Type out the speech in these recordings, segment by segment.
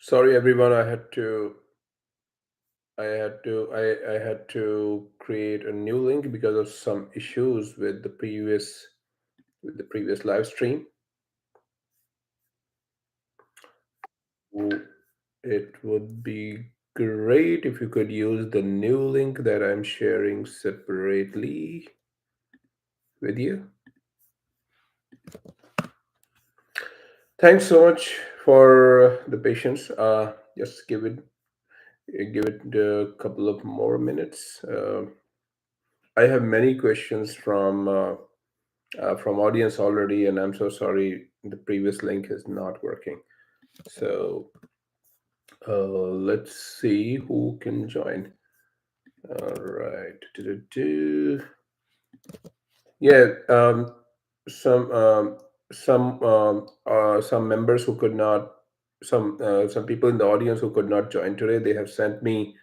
Sorry, everyone. I had to create a new link because of some issues with the previous live stream. So it would be great if you could use the new link that I'm sharing separately with you. Thanks so much for the patience. Just give it a couple of more minutes. I have many questions from audience already, and I'm so sorry the previous link is not working. So let's see who can join. All right. Do-do-do. Yeah, some some members who could not, some people in the audience who could not join today. They have sent me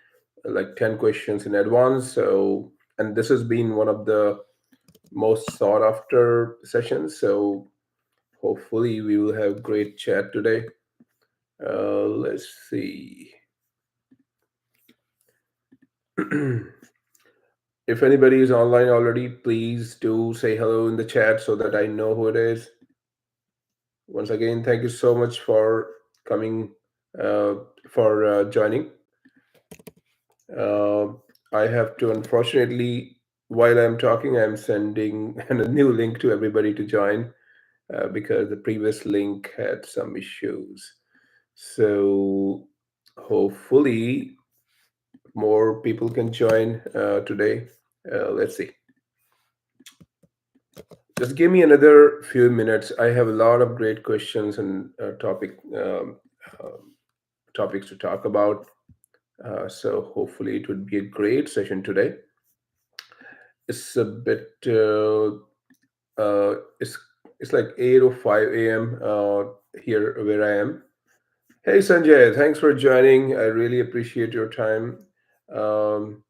like 10 questions in advance. So, and this has been one of the most sought after sessions. So hopefully we will have great chat today. Let's see. If anybody is online already, please do say hello in the chat so that I know who it is. Once again, thank you so much for coming, uh, for joining. Uh, I have to, unfortunately, while I'm talking, I'm sending a new link to everybody to join because the previous link had some issues. So hopefully more people can join today. Let's see. Just give me another few minutes. I have a lot of great questions and topics to talk about. So hopefully it would be a great session today. It's a bit. It's like 8:05 a.m. Here where I am. Hey Sanjay, thanks for joining. I really appreciate your time. Um,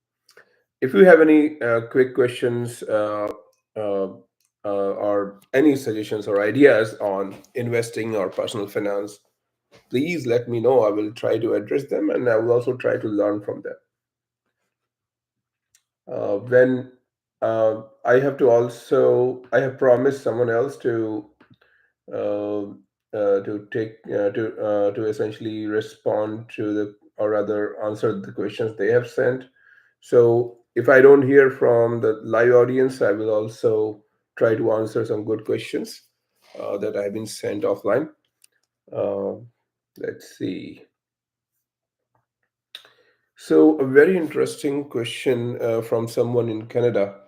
if you have any quick questions uh, or any suggestions or ideas on investing or personal finance, please let me know. I will try to address them and I will also try to learn from them. When I have promised someone else uh, to essentially respond to the, or rather answer the questions they have sent. So if I don't hear from the live audience, I will also try to answer some good questions that have been sent offline. Uh, let's see. So a very interesting question from someone in Canada.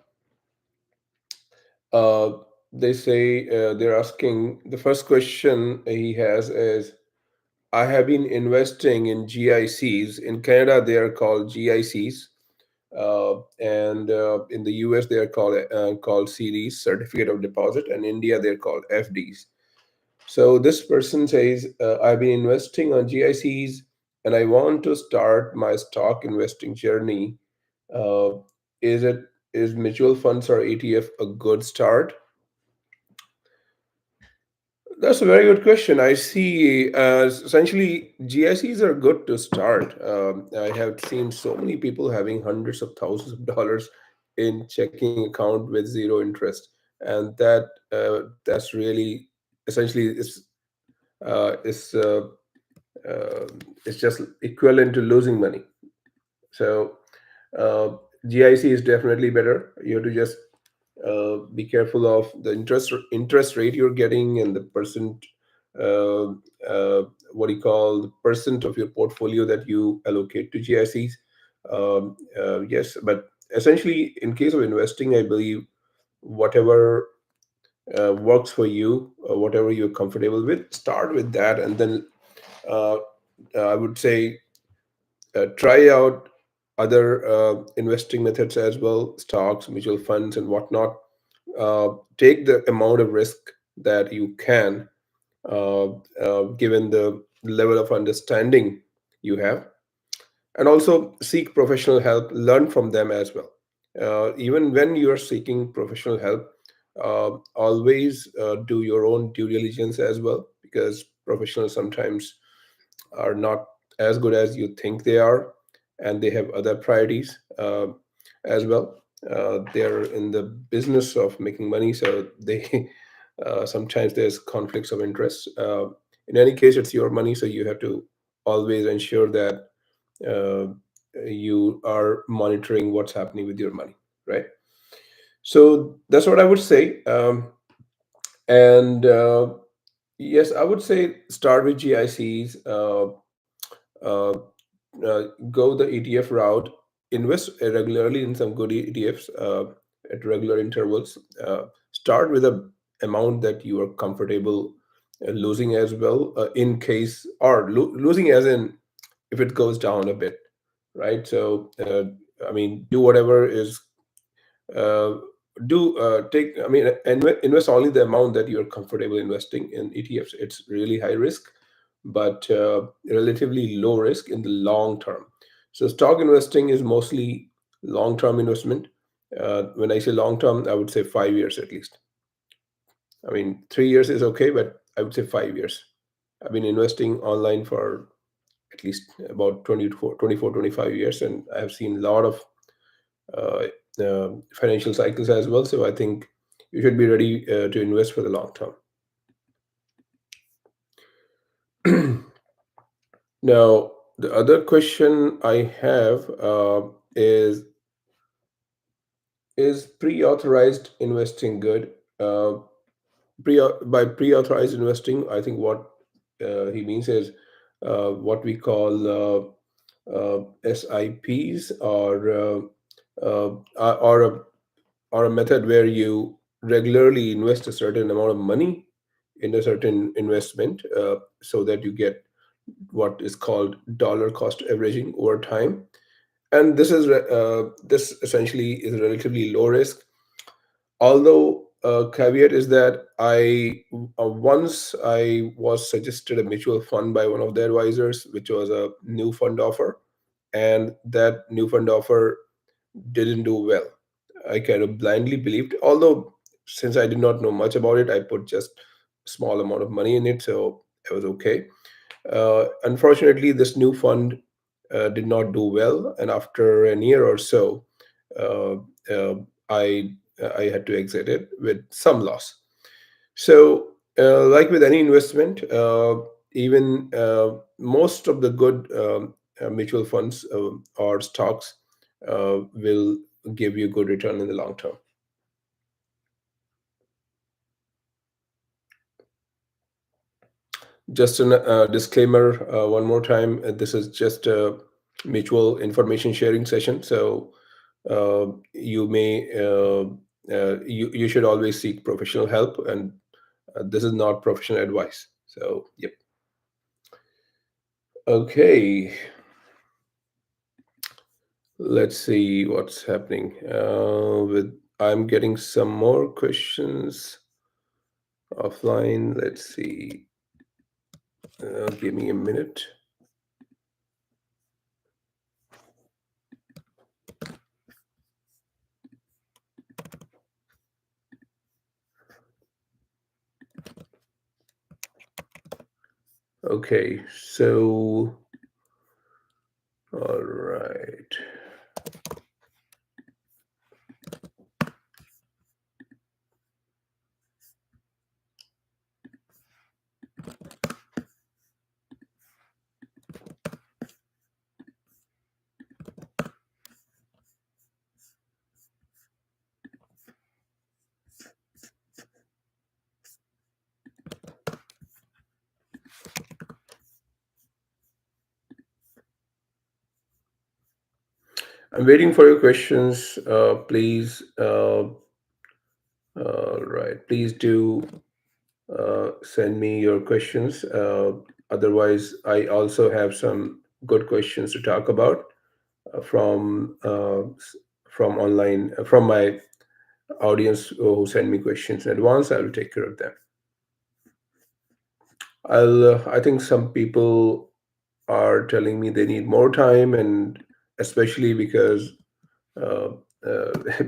Uh, they say they're asking, the first question he has is, I have been investing in GICs. In Canada, they are called GICs, and in the US, they are called CDs, Certificate of Deposit, and India, they're called FDs. So this person says, I've been investing on GICs, and I want to start my stock investing journey. Uh, is mutual funds or ETF a good start? That's a very good question. I see. Essentially, GICs are good to start. I have seen so many people having hundreds of thousands of dollars in checking account with zero interest, and that's really essentially is it's just equivalent to losing money. So uh, GIC is definitely better. You have to just be careful of the interest rate you're getting and the percent, uh, what do you call, the percent of your portfolio that you allocate to GICs. Yes, but essentially, in case of investing, I believe whatever works for you, whatever you're comfortable with, start with that, and then uh, I would say try out other investing methods as well, stocks, mutual funds, and whatnot. Take the amount of risk that you can, given the level of understanding you have, and also seek professional help, learn from them as well. Even when you are seeking professional help, always do your own due diligence as well, because professionals sometimes are not as good as you think they are, and they have other priorities as well. They're in the business of making money, so they sometimes there's conflicts of interest. In any case, it's your money, so you have to always ensure that uh, you are monitoring what's happening with your money, right? So that's what I would say. And yes, I would say start with GICs. Uh, Go the ETF route, invest regularly in some good ETFs at regular intervals. Start with a amount that you are comfortable losing as well, in case, or losing as in if it goes down a bit, right? So I mean, do whatever is uh, do take I mean invest only the amount that you're comfortable investing in ETFs. It's really high risk, but relatively low risk in the long term. So stock investing is mostly long term investment. When I say long term, I would say 5 years at least. I mean, 3 years is okay, but I would say 5 years. I've been investing online for at least about 24, 25 years, and I have seen a lot of uh, financial cycles as well. So I think you should be ready to invest for the long term. Now, the other question I have is pre-authorized investing good? By pre-authorized investing, I think what he means is what we call SIPs, or a method where you regularly invest a certain amount of money in a certain investment, so that you get what is called dollar cost averaging over time. And this essentially is relatively low risk, although caveat is that once I was suggested a mutual fund by one of the advisors, which was a new fund offer, and that new fund offer didn't do well. I kind of blindly believed, although since I did not know much about it, I put just a small amount of money in it, so I was okay. Unfortunately, this new fund did not do well, and after a year or so, uh, uh, I I had to exit it with some loss. So, like with any investment, even most of the good mutual funds or stocks will give you good return in the long term. Just a disclaimer, one more time, this is just a mutual information sharing session. So you may you should always seek professional help, and this is not professional advice. So yep. Okay, let's see what's happening with. I'm getting some more questions offline. Let's see. Give me a minute. Okay, so all right. I'm waiting for your questions. Please, right. Please do send me your questions. Otherwise, I also have some good questions to talk about from online from my audience who send me questions in advance. I will take care of them. I think some people are telling me they need more time, and especially because uh,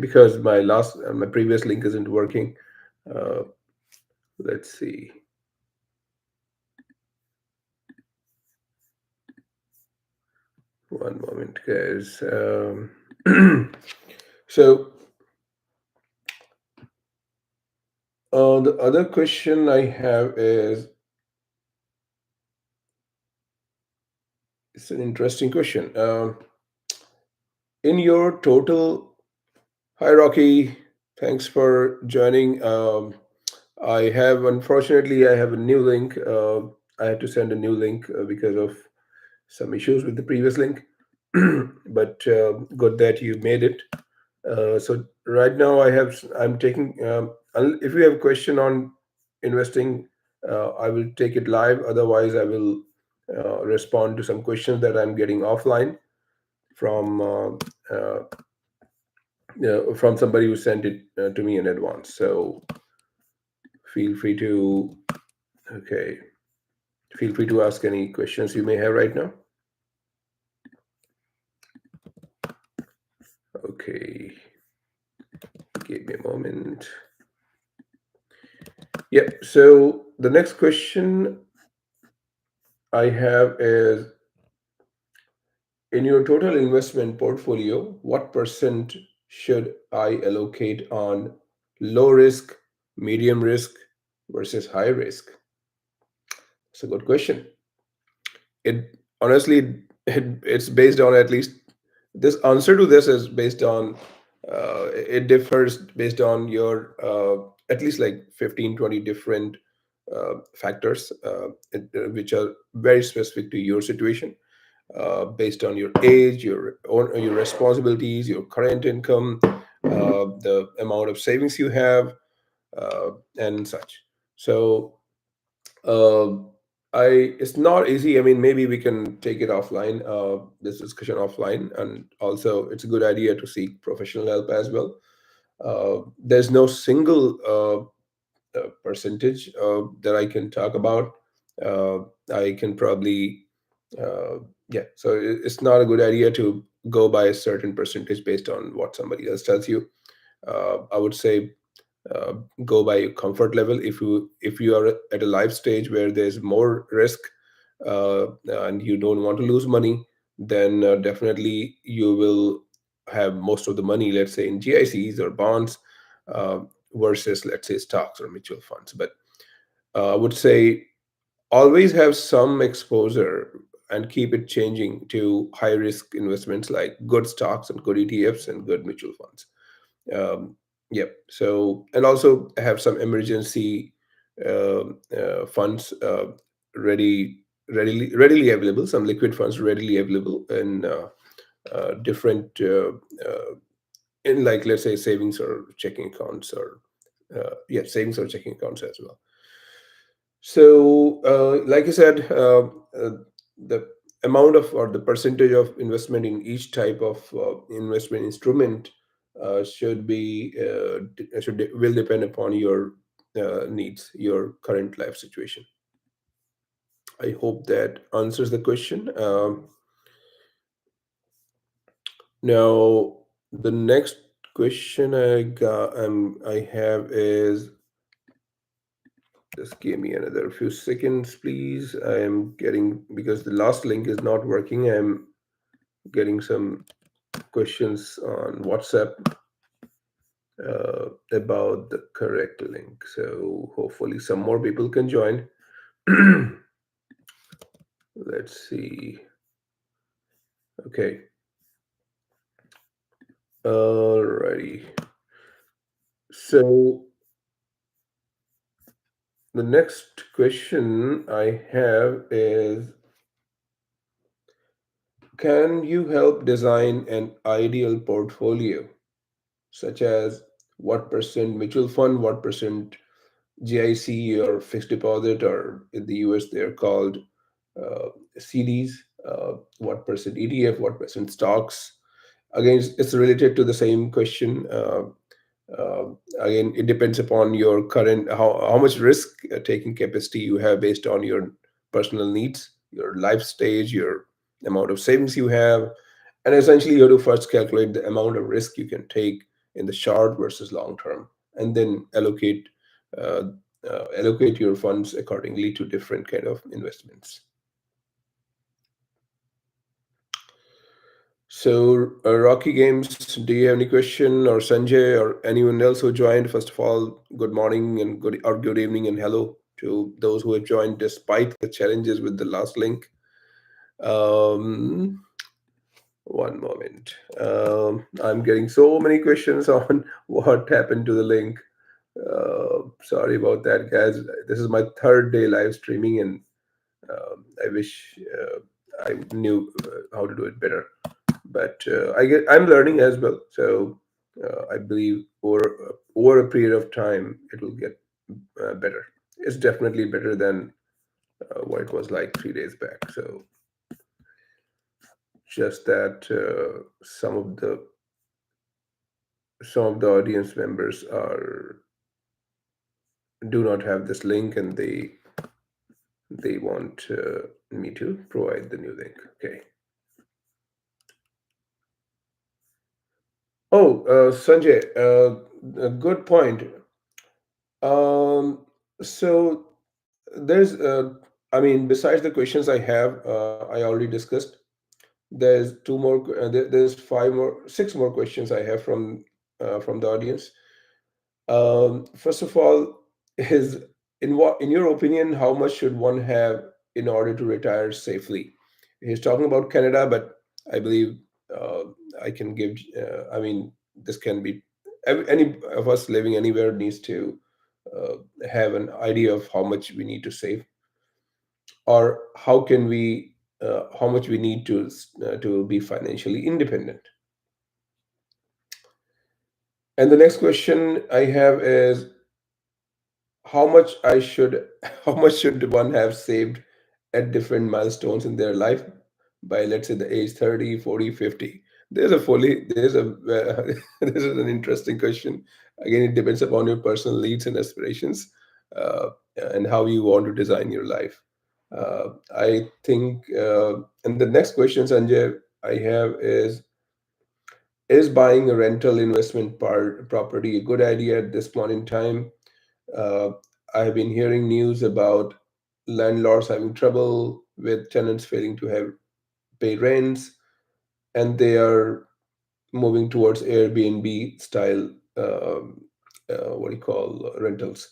because my previous link isn't working. Uh, let's see. One moment, guys. So the other question I have is, it's an interesting question. In your total hierarchy, thanks for joining. Unfortunately, I have a new link. I had to send a new link because of some issues with the previous link. But good that you made it. So right now I'm taking, if you have a question on investing, I will take it live. Otherwise, I will respond to some questions that I'm getting offline from from somebody who sent it to me in advance. So feel free to, okay, feel free to ask any questions you may have right now. Okay, give me a moment. Yep. So the next question I have is, in your total investment portfolio, what percent should I allocate on low risk, medium risk versus high risk? It's a good question. It honestly, it's based on, at least this answer to this is based on, it differs based on your at least like 15, 20 different factors, which are very specific to your situation, based on your age, your responsibilities, your current income, the amount of savings you have, and such. So uh, it's not easy. I mean, maybe we can take it offline, this discussion offline, and also it's a good idea to seek professional help as well. There's no single percentage that I can talk about. Uh, I can probably, yeah. So it's not a good idea to go by a certain percentage based on what somebody else tells you. I would say uh, go by your comfort level. If you are at a life stage where there's more risk, and you don't want to lose money, then definitely you will have most of the money, let's say, in GICs or bonds, uh, versus, let's say, stocks or mutual funds. But I would say always have some exposure and keep it changing to high risk investments like good stocks and good ETFs and good mutual funds. Yep. So, and also have some emergency funds readily available. Some liquid funds readily available in different, in, like, let's say, savings or checking accounts, or yeah, savings or checking accounts as well. So, like I said, the amount of, or the percentage of investment in each type of investment instrument will depend upon your needs, your current life situation. I hope that answers the question. Now, the next question I have is, just give me another few seconds, please. I am getting, because the last link is not working, I'm getting some questions on WhatsApp about the correct link. So hopefully some more people can join. Let's see. Okay. Alrighty. So the next question I have is, can you help design an ideal portfolio, such as what percent mutual fund, what percent GIC or fixed deposit, or in the US they're called CDs, what percent ETF, what percent stocks? Again, it's related to the same question. Again, it depends upon your current, how much risk taking capacity you have based on your personal needs, your life stage, your amount of savings you have, and essentially you have to first calculate the amount of risk you can take in the short versus long term, and then uh, allocate your funds accordingly to different kind of investments. So, Rocky Games, do you have any question, or Sanjay, or anyone else who joined? First of all, good morning and good evening and hello to those who have joined despite the challenges with the last link. Um, One moment. I'm getting so many questions on what happened to the link. Sorry about that, guys. This is my third day live streaming, and I wish I knew how to do it better. But I'm learning as well. So I believe over a period of time, it will get better. It's definitely better than what it was like 3 days back. So just that some of the audience members are do not have this link, and they want me to provide the new link. Okay. Oh, Sanjay, a good point. So there's, I mean, besides the questions I have, I already discussed. There's two more. There's five more, six more questions I have from the audience. First of all, is in your opinion, how much should one have in order to retire safely? He's talking about Canada, but I believe uh, I can give. I mean, this can be any of us living anywhere needs to uh, have an idea of how much we need to save, or how much we need to be financially independent. And the next question I have is how much I should how much should one have saved at different milestones in their life by, let's say, the age 30, 40, 50. This is an interesting question. Again, it depends upon your personal needs and aspirations, uh, and how you want to design your life. I think, and the next question, Sanjay, I have is buying a rental investment property a good idea at this point in time? uh, I have been hearing news about landlords having trouble with tenants failing to have pay rents, and they are moving towards Airbnb style, what do you call, rentals.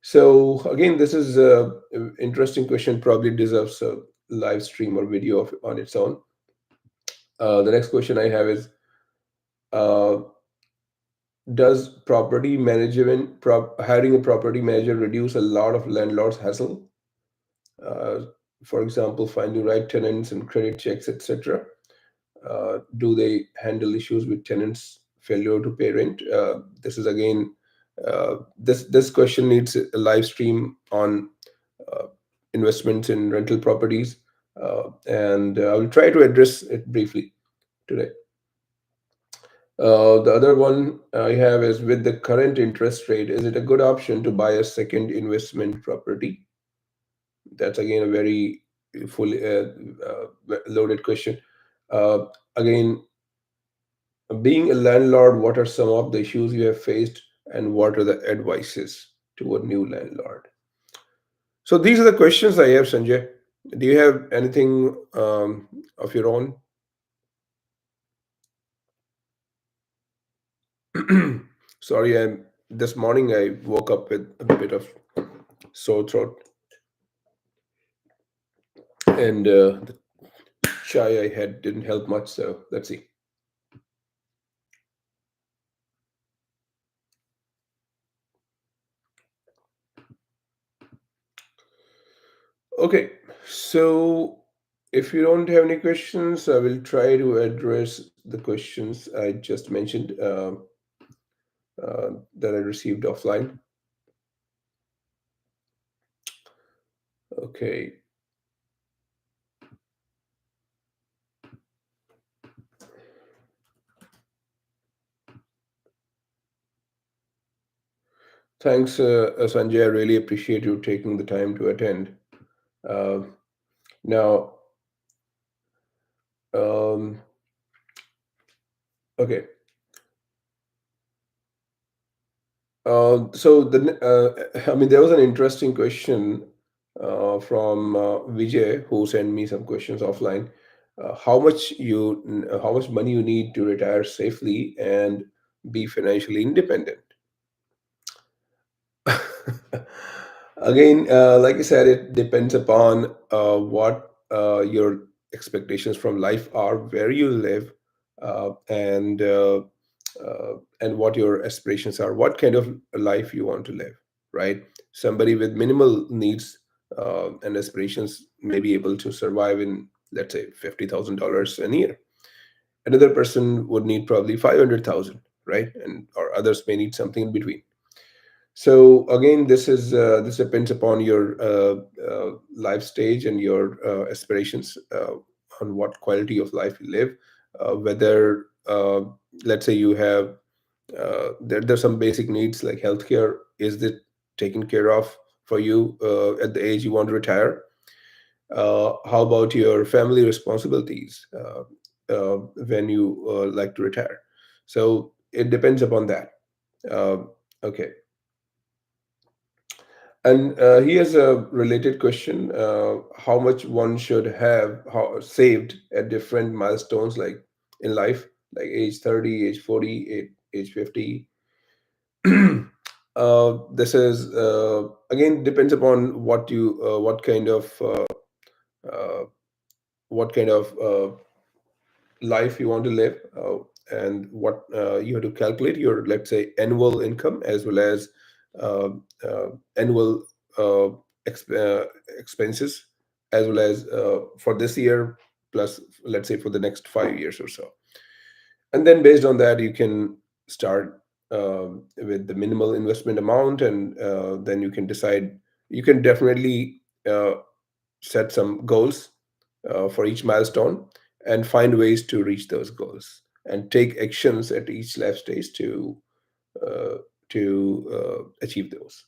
So again, this is a interesting question. Probably deserves a live stream or video on its own. The next question I have is, uh, does hiring a property manager reduce a lot of landlords' hassle? uh, for example, finding right tenants and credit checks, etc. Do they handle issues with tenants' failure to pay rent? This is again, this question needs a live stream on uh, investments in rental properties, and I will try to address it briefly today. The other one I have is, with the current interest rate, is it a good option to buy a second investment property? That's again a very fully loaded question. Uh, Again, being a landlord, what are some of the issues you have faced, and what are the advices to a new landlord? So these are the questions I have, Sanjay. Do you have anything of your own? Sorry, I this morning I woke up with a bit of sore throat, and the chai I had didn't help much. So let's see. Okay, so if you don't have any questions, I will try to address the questions I just mentioned, that I received offline. Okay, thanks, Sanjay. I really appreciate you taking the time to attend. Uh, Now, um, okay. I mean, there was an interesting question from Vijay, who sent me some questions offline. how much money you need to retire safely and be financially independent. Again, like I said, it depends upon what your expectations from life are, where you live, and what your aspirations are, what kind of life you want to live, right? Somebody with minimal needs and aspirations may be able to survive in, let's say, $50,000 a year. Another person would need probably 500,000, right? And or others may need something in between. So again, this depends upon your life stage and your aspirations on what quality of life you live. Whether let's say you have there's some basic needs like healthcare. Is it taken care of for you at the age you want to retire? How about your family responsibilities when you like to retire? So it depends upon that. Uh, okay. And here's a related question: how much one should have saved at different milestones, like in life, like age 30, age 40, age 50. This is again depends upon uh, what kind of life you want to live, and what you have to calculate your, let's say, annual income, as well as uh, annual uh, exp- uh, expenses, as well as for this year, plus, let's say, for the next 5 years or so. And then based on that, you can start with the minimal investment amount, and then you can decide. You can definitely set some goals for each milestone and find ways to reach those goals and take actions at each life stage uh, to achieve those.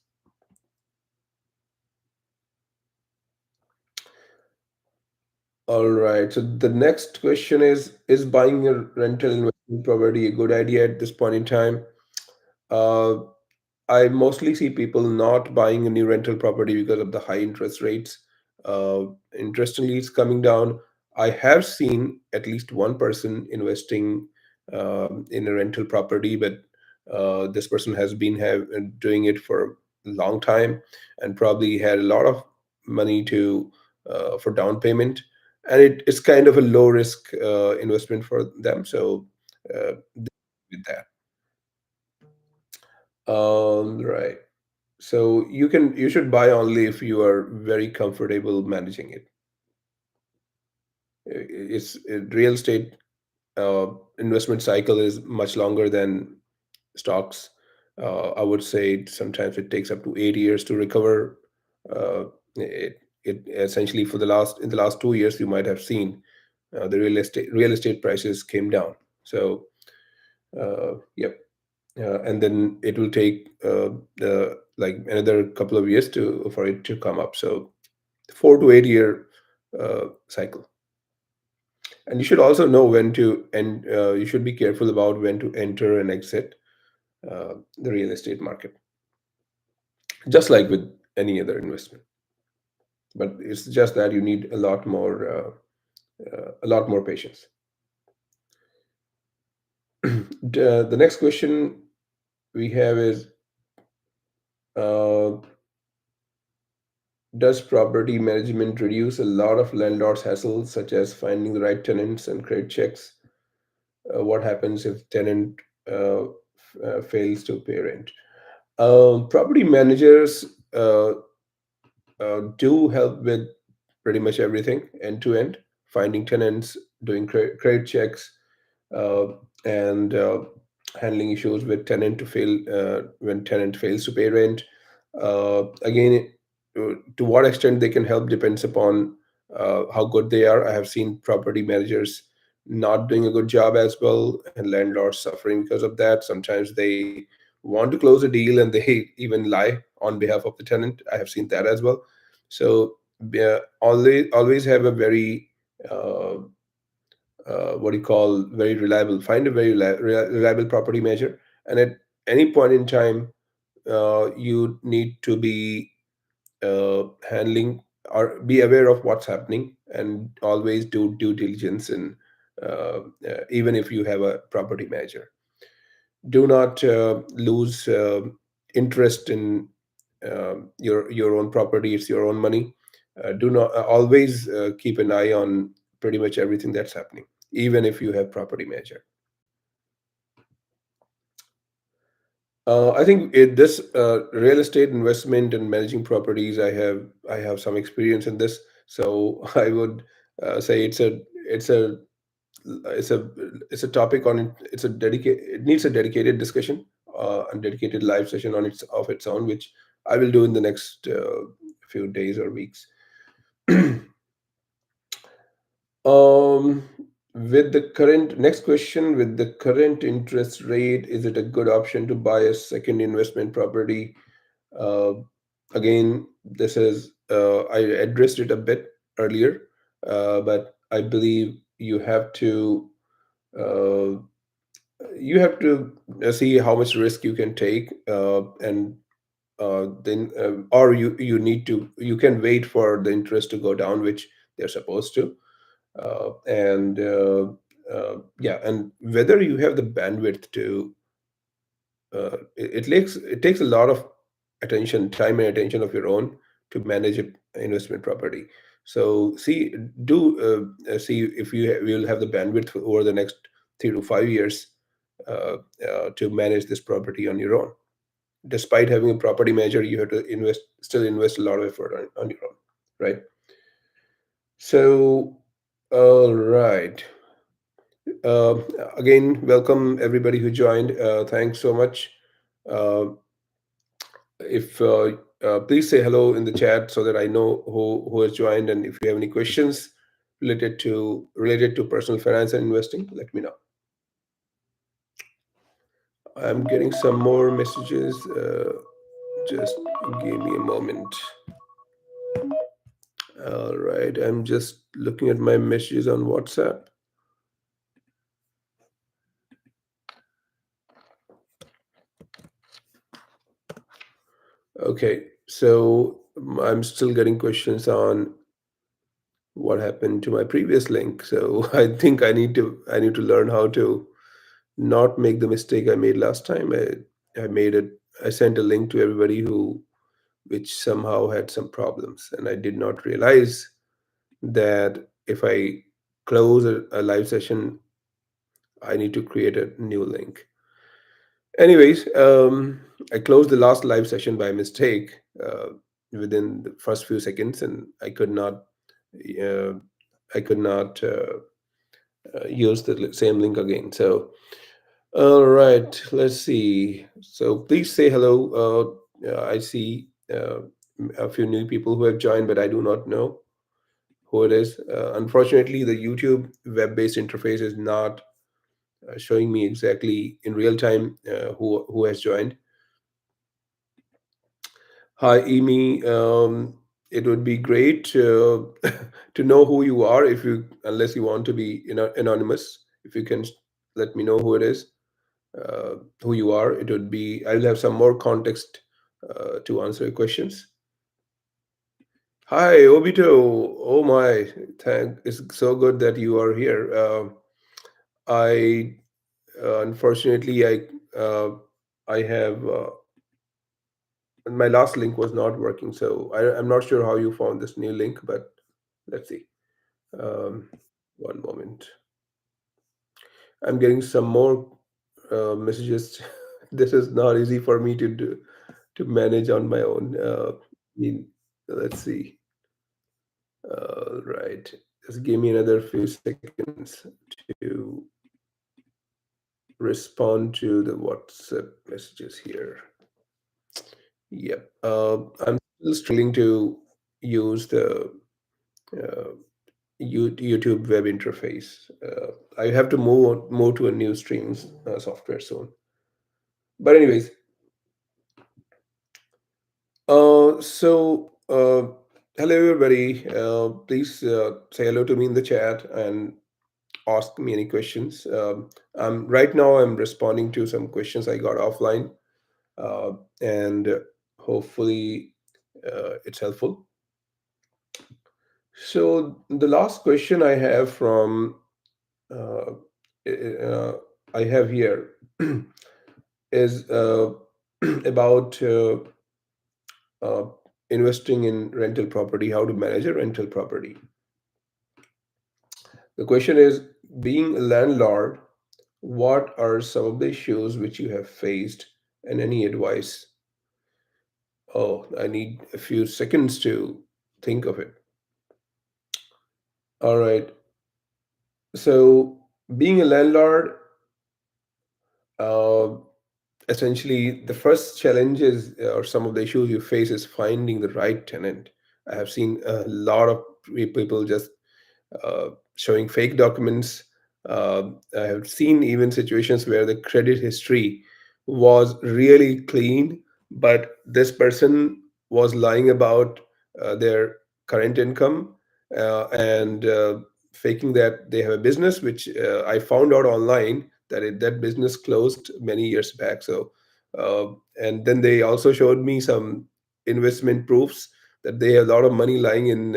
All right. So the next question is buying a rental investment property a good idea at this point in time? Uh, I mostly see people not buying a new rental property because of the high interest rates. Uh, Interestingly, it's coming down. I have seen at least one person investing in a rental property, but this person has been doing it for a long time and probably had a lot of money to for down payment, and it's kind of a low risk investment for them. So with that, right. So you should buy only if you are very comfortable managing it. It's real estate uh, investment cycle is much longer than stocks. I would say sometimes it takes up to 8 years to recover. It essentially for the last 2 years you might have seen the real estate prices came down. So yep, and then it will take like another couple of years to for it to come up. So 4 to 8 year cycle. And you should also know when to, and you should be careful about when to enter and exit the real estate market, just like with any other investment. But it's just that you need a lot more patience. The next question we have is, uh, does property management reduce a lot of landlords' hassles, such as finding the right tenants and credit checks? What happens if tenant fails to pay rent? Property managers do help with pretty much everything end to end, finding tenants, doing credit checks, uh, and handling issues with tenant to fail when tenant fails to pay rent. Again, to what extent they can help depends upon how good they are. I have seen property managers not doing a good job as well, and landlords suffering because of that. Sometimes they want to close a deal and they even lie on behalf of the tenant. I have seen that as well. So always have a very what do you call, very reliable, find a very reliable property manager, and at any point in time you need to be handling or be aware of what's happening and always do due diligence. And even if you have a property manager, do not lose interest in your own property. It's your own money. Do not always keep an eye on pretty much everything that's happening, even if you have property manager. I think this real estate investment and managing properties, I have some experience in this, so I would say it's a it's a it's a topic on it. It needs a dedicated discussion, a dedicated live session on its own, which I will do in the next few days or weeks. Um, with the current next question, with the current interest rate, is it a good option to buy a second investment property? Uh, Again, this is I addressed it a bit earlier, but I believe uh, you have to see how much risk you can take, and then or you can wait for the interest to go down, which they're supposed to, and yeah, and whether you have the bandwidth to it takes a lot of attention, time and attention of your own to manage an investment property. So see if you will have the bandwidth over the next 3 to 5 years to manage this property on your own. Despite having a property manager, you have to invest a lot of effort on your own, right? So, all right. Uh, Again, welcome everybody who joined. Thanks so much. Uh, if Please say hello in the chat so that I know who has joined, and if you have any questions related to personal finance and investing, let me know. I'm getting some more messages. Just give me a moment. All right, I'm just looking at my messages on WhatsApp. Okay, so I'm still getting questions on what happened to my previous link. So I need to learn how to not make the mistake I made last time. I made it. I sent a link to everybody who which somehow had some problems, and I did not realize that if I close a live session, I need to create a new link. Anyways, I closed the last live session by mistake within the first few seconds, and uh, I could not use the same link again. So, all right, let's see. So, please say hello. I see a few new people who have joined, but I do not know who it is. Unfortunately, the YouTube web-based interface is not showing me exactly in real time who has joined. Hi, Amy. It would be great to know who you are, if you, unless you want to be anonymous. If you can let me know who it is, who you are, it would be. I will have some more context to answer your questions. Hi, Obito. Oh my, it's so good that you are here. I Unfortunately, I have my last link was not working, so I'm not sure how you found this new link, but let's see. Um, One moment. I'm getting some more messages. This is not easy for me to manage on my own. Let's see. Right. Just give me another few seconds to respond to the WhatsApp messages here. Yep. I'm still struggling to use the uh, YouTube web interface. I have to move to a new streaming software soon. But anyways, hello everybody. Please say hello to me in the chat and ask me any questions. Right now I'm responding to some questions I got offline, and hopefully it's helpful. So the last question I have from uh, uh, I have here is about uh, investing in rental property, how to manage a rental property. The question is, being a landlord, what are some of the issues which you have faced and any advice? Oh, I need a few seconds to think of it. All right. So, being a landlord, uh, essentially, the first challenges or some of the issues you face is finding the right tenant. I have seen a lot of people just showing fake documents. I have seen even situations where the credit history was really clean, but this person was lying about their current income and faking that they have a business, which I found out online that that business closed many years back. So, uh, and then they also showed me some investment proofs that they have a lot of money lying in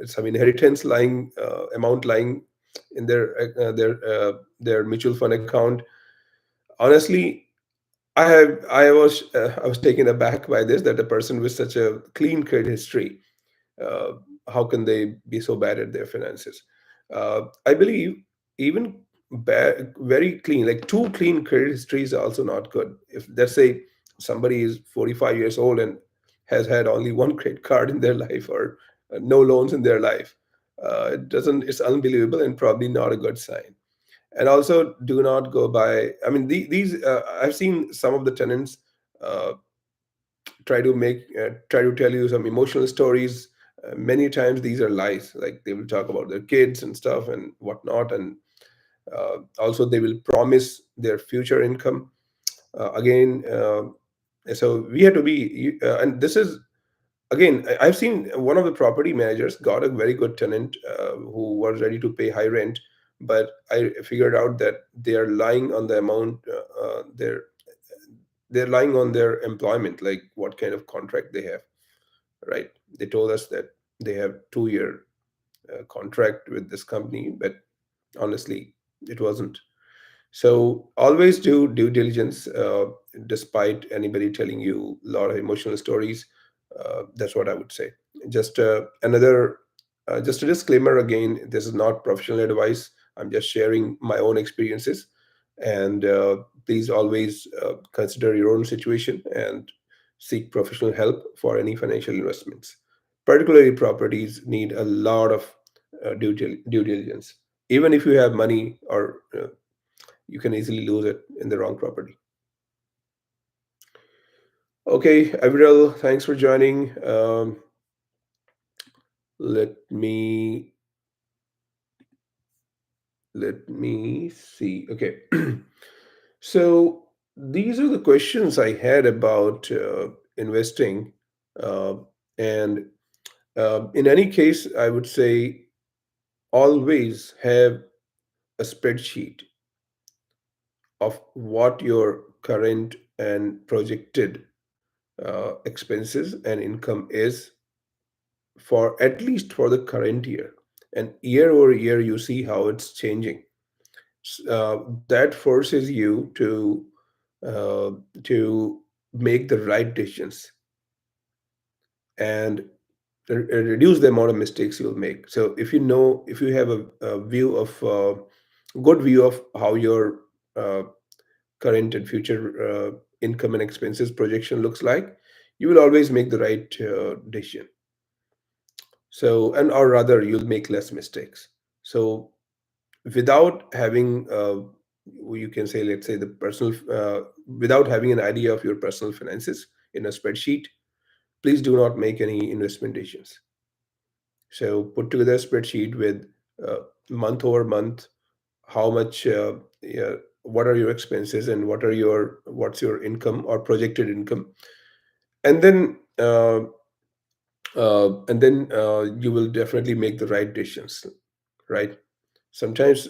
some inheritance lying amount lying in their mutual fund account. Honestly, I was taken aback by this, that a person with such a clean credit history, uh, how can they be so bad at their finances? I believe even very clean, like too clean credit history is also not good. If let's say somebody is 45 years old and has had only one credit card in their life, or no loans in their life, it doesn't. It's unbelievable and probably not a good sign. And also, do not go by. I mean, these I've seen some of the tenants uh, try to tell you some emotional stories. Many times these are lies, like they will talk about their kids and stuff and whatnot, and also they will promise their future income again. So we have to be and this is again, I've seen one of the property managers got a very good tenant who was ready to pay high rent, but I figured out that they are lying on the amount they're lying on their employment, like what kind of contract they have, right? They told us that they have 2 year contract with this company, but honestly, it wasn't. So always do due diligence, despite anybody telling you a lot of emotional stories. That's what I would say. Just just a disclaimer again. This is not professional advice. I'm just sharing my own experiences, and please always consider your own situation and seek professional help for any financial investments. Particularly, properties need a lot of due diligence. Even if you have money, or you can easily lose it in the wrong property. Okay, Avril, thanks for joining. Let me let me see. Okay, so these are the questions I had about investing, uh, and in any case, I would say always have a spreadsheet of what your current and projected expenses and income is for at least for the current year, and year over year you see how it's changing. That forces you uh, to make the right decisions and reduce the amount of mistakes you'll make. So if you know, if you have a view of good view of how your uh, current and future income and expenses projection looks like, you will always make the right decision. So, and or rather you'll make less mistakes. So without having you can say, let's say, the personal without having an idea of your personal finances in a spreadsheet, please do not make any investment decisions. So put together a spreadsheet with month over month, how much yeah, what are your expenses and what's your income or projected income, and then you will definitely make the right decisions, right? Sometimes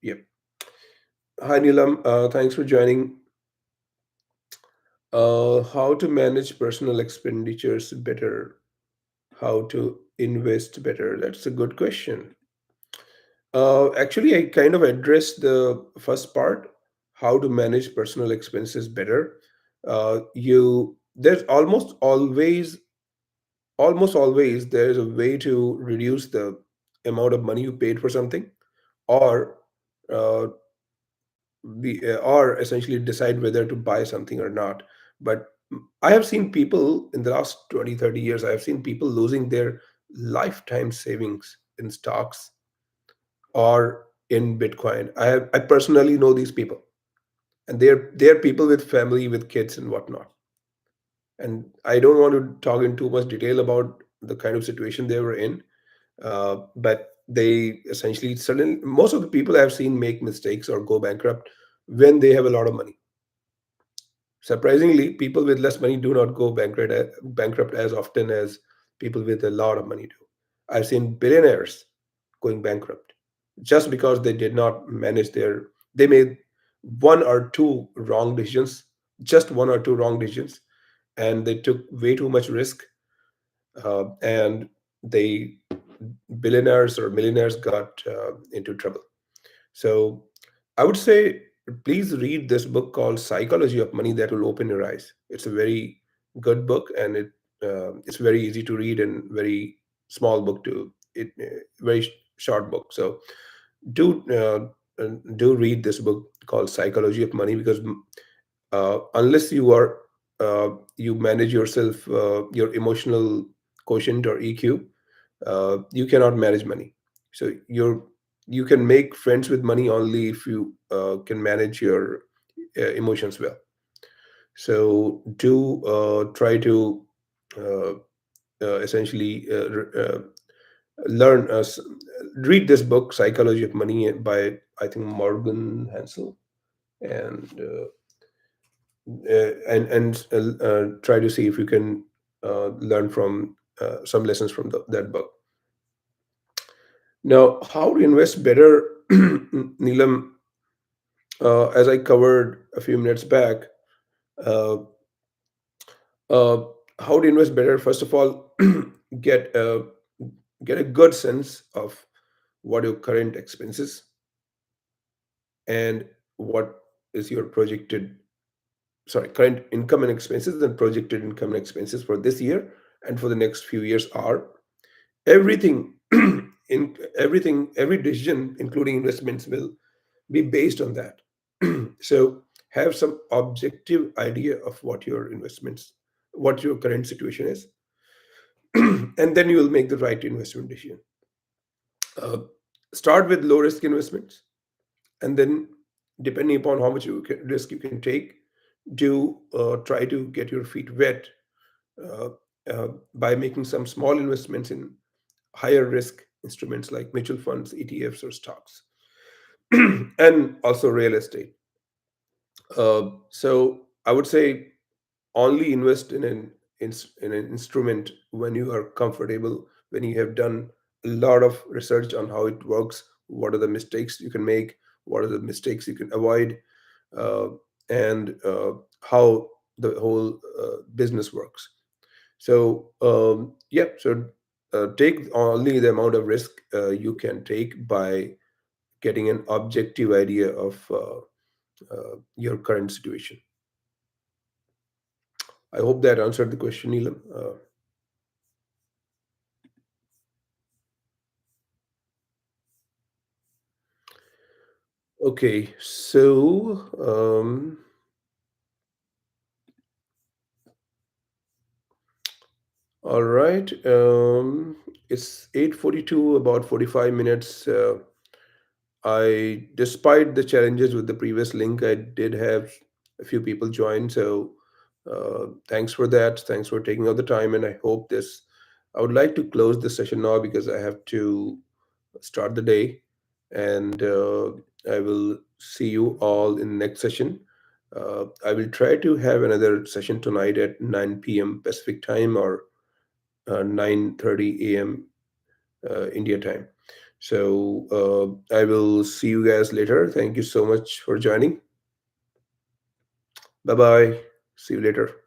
yeah. Hi Neelam, thanks for joining. How to manage personal expenditures better? How to invest better? That's a good question. Actually, I kind of addressed the first part, how to manage personal expenses better. There's almost always there's a way to reduce the amount of money you paid for something, or uh, or essentially decide whether to buy something or not. But I have seen people in the last 20, 30 years, I have seen people losing their lifetime savings in stocks or in Bitcoin. I personally know these people, and they're people with family, with kids and whatnot. And I don't want to talk in too much detail about the kind of situation they were in, but they essentially suddenly, most of the people I've seen make mistakes or go bankrupt when they have a lot of money. Surprisingly, people with less money do not go bankrupt as often as people with a lot of money do. I've seen billionaires going bankrupt just because they did not manage they made one or two wrong decisions, just one or two wrong decisions, and they took way too much risk, and they billionaires or millionaires got into trouble. So I would say, please read this book called Psychology of Money. That will open your eyes. It's a very good book, and it's very easy to read and very small book to it, very short book. So do do read this book called Psychology of Money, because unless you manage yourself, your emotional quotient or EQ, you cannot manage money. So you can make friends with money only if you can manage your emotions well. So do try to uh, essentially learn read this book, Psychology of Money, by, I think, Morgan Hansel, and try to see if you can learn from some lessons from that book. Now, how to invest better, Neelam, as I covered a few minutes back, uh, uh, how to invest better. First of all, get a get a good sense of what your current expenses and what is your projected, sorry, current income and expenses and projected income and expenses for this year and for the next few years are. Everything every decision, including investments, will be based on that. So have some objective idea of what your investments, what your current situation is, and then you will make the right investment decision. uh, Start with low risk investments, and then, depending upon how much risk you can take, do try to get your feet wet uh, by making some small investments in higher risk instruments like mutual funds, ETFs, or stocks, and also real estate. So I would say, only invest in an instrument when you are comfortable, when you have done a lot of research on how it works, what are the mistakes you can make, what are the mistakes you can avoid, uh, and how the whole business works. So yeah, so take only the amount of risk you can take by getting an objective idea of your current situation. I hope that answered the question, Neelam. Okay, so all right, it's 8:42, about 45 minutes. Despite the challenges with the previous link, I did have a few people join. So thanks for that. Thanks for taking out the time, and I hope this. I would like to close this session now because I have to start the day, and I will see you all in the next session. I will try to have another session tonight at 9 p.m. Pacific time, or 9:30 a.m. India time. So I will see you guys later. Thank you so much for joining. Bye bye. See you later.